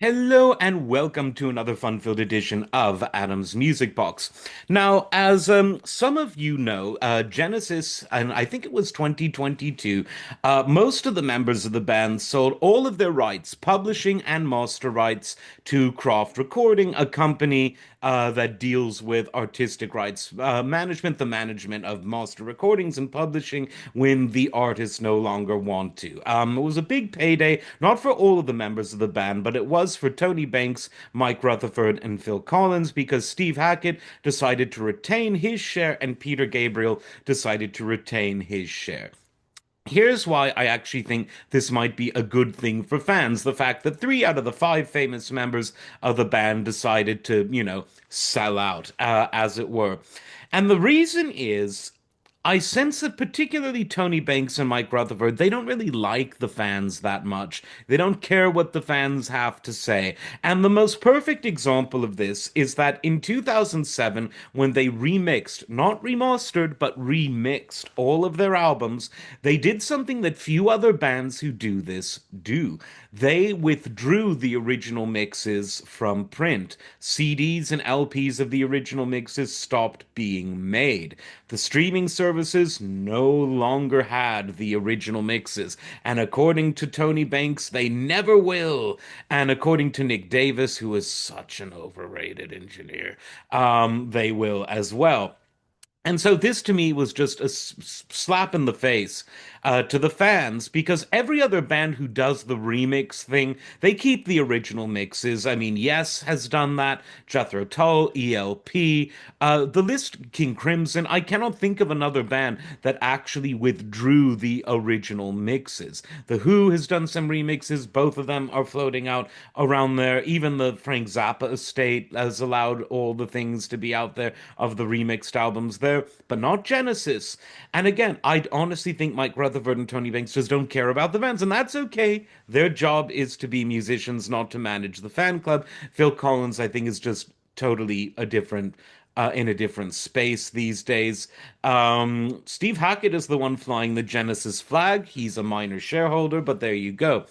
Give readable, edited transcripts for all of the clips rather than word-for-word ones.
Hello and welcome to another fun-filled edition of Adam's Music Box. Now, as some of you know, Genesis, and I think it was 2022, most of the members of the band sold all of their rights, publishing and master rights, to Croft Recording, a company that deals with artistic rights management, the management of master recordings and publishing when the artists no longer want to. It was a big payday, not for all of the members of the band, but it was for Tony Banks, Mike Rutherford, and Phil Collins because Steve Hackett decided to retain his share and Peter Gabriel decided to retain his share. Here's why I actually think this might be a good thing for fans. The fact that three out of the five famous members of the band decided to, sell out, as it were. And the reason is I sense that particularly Tony Banks and Mike Rutherford, they don't really like the fans that much. They don't care what the fans have to say. And the most perfect example of this is that in 2007, when they remixed, not remastered, but remixed all of their albums, they did something that few other bands who do this do. They withdrew the original mixes from print. CDs and LPs of the original mixes stopped being made. The streaming services no longer had the original mixes, and according to Tony Banks, they never will. And according to Nick Davis, who is such an overrated engineer, they will as well. And so this to me was just a slap in the face to the fans because every other band who does the remix thing, they keep the original mixes. I mean, Yes has done that, Jethro Tull, ELP, the list, King Crimson. I cannot think of another band that actually withdrew the original mixes. The Who has done some remixes. Both of them are floating out around there. Even the Frank Zappa estate has allowed all the things to be out there of the remixed albums there, but not Genesis. And again, I honestly think Mike Rutherford and Tony Banks just don't care about the fans, and that's okay. Their job is to be musicians, not to manage the fan club. Phil Collins, I think, is just totally a different in a different space these days. Steve Hackett is the one flying the Genesis flag. He's a minor shareholder, but there you go.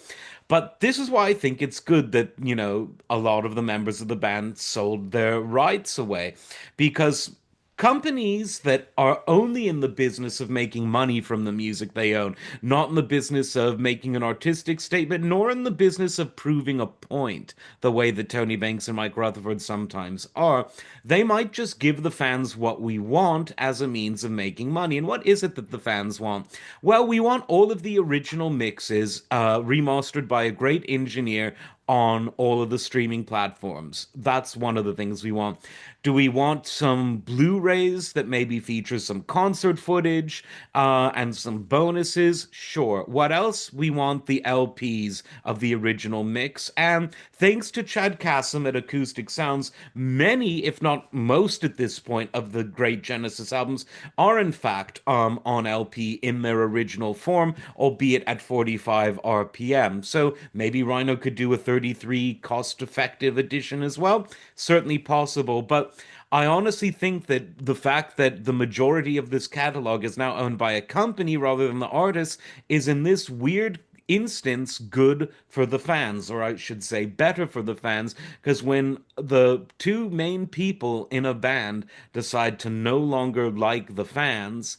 But this is why I think it's good that, a lot of the members of the band sold their rights away because companies that are only in the business of making money from the music they own, not in the business of making an artistic statement, nor in the business of proving a point, the way that Tony Banks and Mike Rutherford sometimes are, they might just give the fans what we want as a means of making money. And what is it that the fans want? Well, we want all of the original mixes remastered by a great engineer on all of the streaming platforms. That's one of the things we want. Do we want some Blu-rays that maybe feature some concert footage and some bonuses? Sure. What else? We want the LPs of the original mix. And thanks to Chad Kassem at Acoustic Sounds, many, if not most at this point, of the great Genesis albums are in fact on LP in their original form, albeit at 45 RPM. So maybe Rhino could do a 33 cost-effective edition as well. Certainly possible, but I honestly think that the fact that the majority of this catalog is now owned by a company rather than the artist is in this weird instance good for the fans, or I should say better for the fans, because when the two main people in a band decide to no longer like the fans,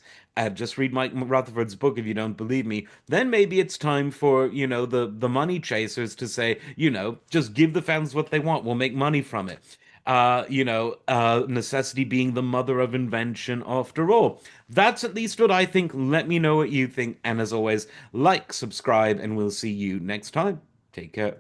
just read Mike Rutherford's book if you don't believe me. Then maybe it's time for, the money chasers to say, just give the fans what they want. We'll make money from it. Necessity being the mother of invention after all. That's at least what I think. Let me know what you think. And as always, like, subscribe, and we'll see you next time. Take care.